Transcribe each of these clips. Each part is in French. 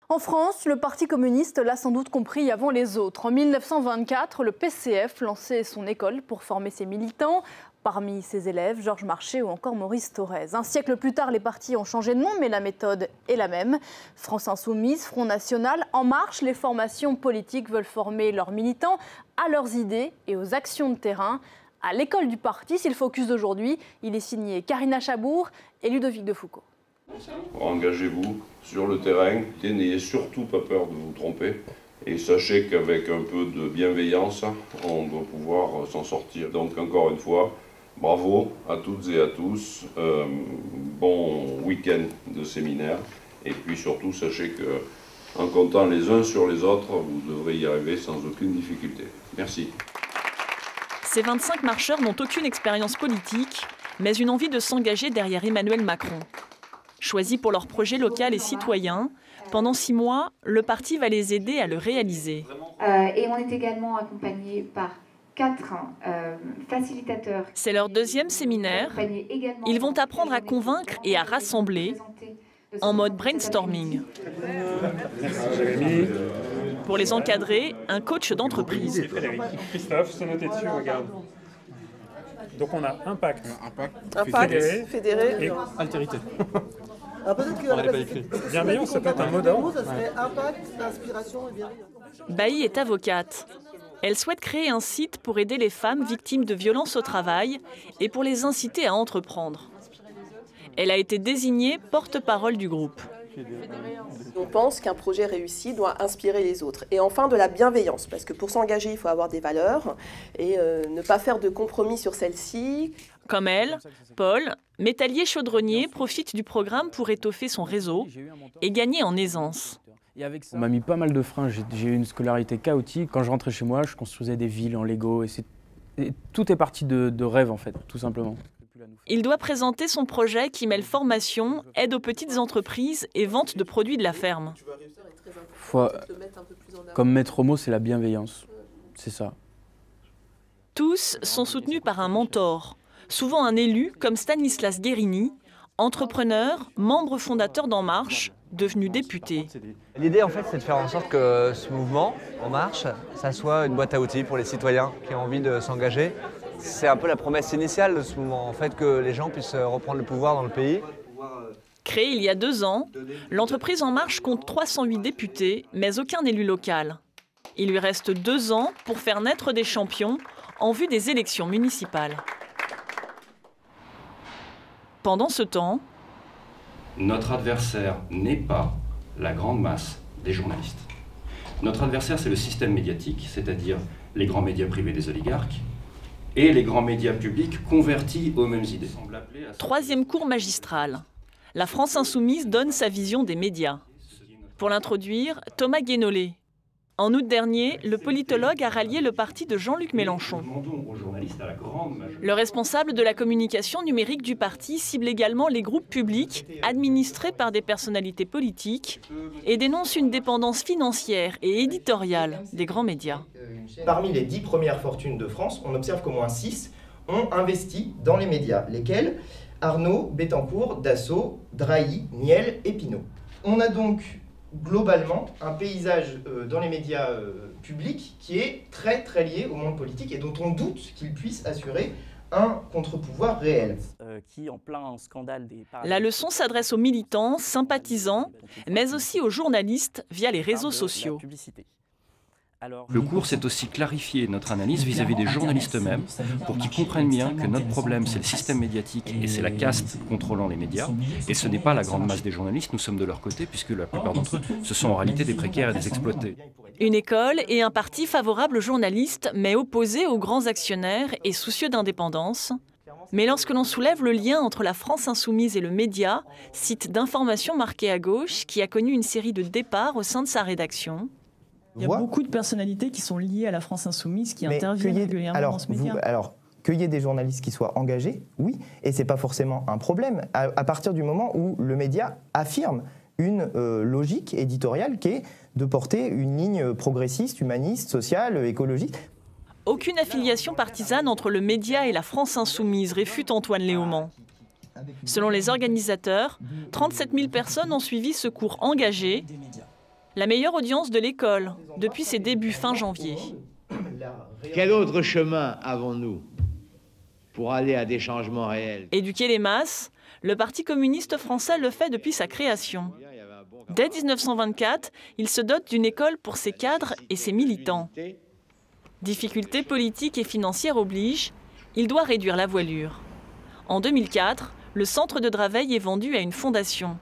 En France, le Parti communiste l'a sans doute compris avant les autres. En 1924, le PCF lançait son école pour former ses militants. Parmi ses élèves, Georges Marchais ou encore Maurice Thorez. Un siècle plus tard, les partis ont changé de nom, mais la méthode est la même. France Insoumise, Front National, En Marche, les formations politiques veulent former leurs militants à leurs idées et aux actions de terrain. À l'école du parti, c'est le focus d'aujourd'hui. Il est signé Karina Chabour et Ludovic Defoucauld. Engagez-vous sur le terrain et n'ayez surtout pas peur de vous tromper. Et sachez qu'avec un peu de bienveillance, on doit pouvoir s'en sortir. Donc encore une fois, bravo à toutes et à tous. Bon week-end de séminaire. Et puis surtout, sachez qu'en comptant les uns sur les autres, vous devrez y arriver sans aucune difficulté. Merci. Ces 25 marcheurs n'ont aucune expérience politique, mais une envie de s'engager derrière Emmanuel Macron. Choisis pour leur projet local et citoyen, pendant 6 mois, le parti va les aider à le réaliser. Et on est également accompagné par 4 facilitateurs. C'est leur deuxième séminaire. Ils vont apprendre à convaincre et à rassembler en mode brainstorming. Pour les encadrer, un coach d'entreprise. Christophe, c'est noté dessus, regarde. Donc on a impact, fédéré et altérité. Bienveillance, ça peut être un mot d'ordre. Ça serait impact, inspiration et bienveillance. Bailly est avocate. Elle souhaite créer un site pour aider les femmes victimes de violences au travail et pour les inciter à entreprendre. Elle a été désignée porte-parole du groupe. On pense qu'un projet réussi doit inspirer les autres. Et enfin, de la bienveillance, parce que pour s'engager, il faut avoir des valeurs et ne pas faire de compromis sur celles-ci. Comme elle, Paul, métallier chaudronnier, profite du programme pour étoffer son réseau et gagner en aisance. On m'a mis pas mal de freins, j'ai eu une scolarité chaotique. Quand je rentrais chez moi, je construisais des villes en Lego et tout est parti de rêves en fait, tout simplement. Il doit présenter son projet qui mêle formation, aide aux petites entreprises et vente de produits de la ferme. Comme maître mot, c'est la bienveillance, c'est ça. Tous sont soutenus par un mentor, souvent un élu comme Stanislas Guérini, entrepreneur, membre fondateur d'En Marche, devenu député. L'idée, en fait, c'est de faire en sorte que ce mouvement, En Marche, ça soit une boîte à outils pour les citoyens qui ont envie de s'engager. C'est un peu la promesse initiale de ce mouvement, en fait, que les gens puissent reprendre le pouvoir dans le pays. Créée il y a 2 ans, l'entreprise En Marche compte 308 députés, mais aucun élu local. Il lui reste 2 ans pour faire naître des champions en vue des élections municipales. Pendant ce temps, notre adversaire n'est pas la grande masse des journalistes. Notre adversaire, c'est le système médiatique, c'est-à-dire les grands médias privés des oligarques et les grands médias publics convertis aux mêmes idées. 3e cours magistral. La France Insoumise donne sa vision des médias. Pour l'introduire, Thomas Guénolé. En août dernier, le politologue a rallié le parti de Jean-Luc Mélenchon. Le responsable de la communication numérique du parti cible également les groupes publics administrés par des personnalités politiques et dénonce une dépendance financière et éditoriale des grands médias. Parmi les 10 premières fortunes de France, on observe qu'au moins 6 ont investi dans les médias, lesquels Arnaud, Bettencourt, Dassault, Drahi, Niel et Pinault. On a donc globalement un paysage dans les médias publics qui est très très lié au monde politique et dont on doute qu'il puisse assurer un contre-pouvoir réel. La leçon s'adresse aux militants, sympathisants, mais aussi aux journalistes via les réseaux sociaux. Le cours, c'est aussi clarifier notre analyse vis-à-vis des journalistes eux-mêmes pour qu'ils comprennent bien que notre problème, c'est le système médiatique et c'est la caste contrôlant les médias. Et ce n'est pas la grande masse des journalistes, nous sommes de leur côté puisque la plupart d'entre eux, ce sont en réalité des précaires et des exploités. Une école et un parti favorable aux journalistes, mais opposé aux grands actionnaires et soucieux d'indépendance. Mais lorsque l'on soulève le lien entre la France Insoumise et le Média, site d'information marqué à gauche, qui a connu une série de départs au sein de sa rédaction, il y a beaucoup de personnalités qui sont liées à la France Insoumise, qui interviennent régulièrement dans ce média. Qu'il y ait des journalistes qui soient engagés, oui, et ce n'est pas forcément un problème, à partir du moment où le média affirme une logique éditoriale qui est de porter une ligne progressiste, humaniste, sociale, écologique. Aucune affiliation partisane entre le média et la France Insoumise, réfute Antoine Léaumont. Selon les organisateurs, 37 000 personnes ont suivi ce cours engagé. La meilleure audience de l'école, depuis ses débuts fin janvier. Quel autre chemin avons-nous pour aller à des changements réels? Éduquer les masses, le Parti communiste français le fait depuis sa création. Dès 1924, il se dote d'une école pour ses cadres et ses militants. Difficultés politiques et financières obligent, il doit réduire la voilure. En 2004, le centre de Draveil est vendu à une fondation.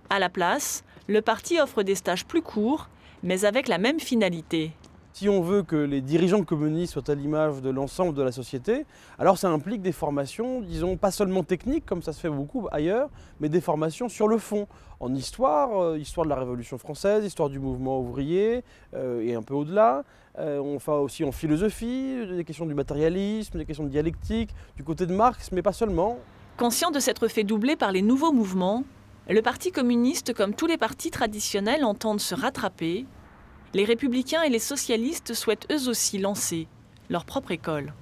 À la place, le parti offre des stages plus courts, mais avec la même finalité. Si on veut que les dirigeants communistes soient à l'image de l'ensemble de la société, alors ça implique des formations, disons, pas seulement techniques, comme ça se fait beaucoup ailleurs, mais des formations sur le fond. En histoire, histoire de la Révolution française, histoire du mouvement ouvrier, et un peu au-delà. On fait aussi en philosophie, des questions du matérialisme, des questions de dialectique, du côté de Marx, mais pas seulement. Conscient de s'être fait doubler par les nouveaux mouvements, le Parti communiste, comme tous les partis traditionnels, entendent se rattraper. Les républicains et les socialistes souhaitent eux aussi lancer leur propre école.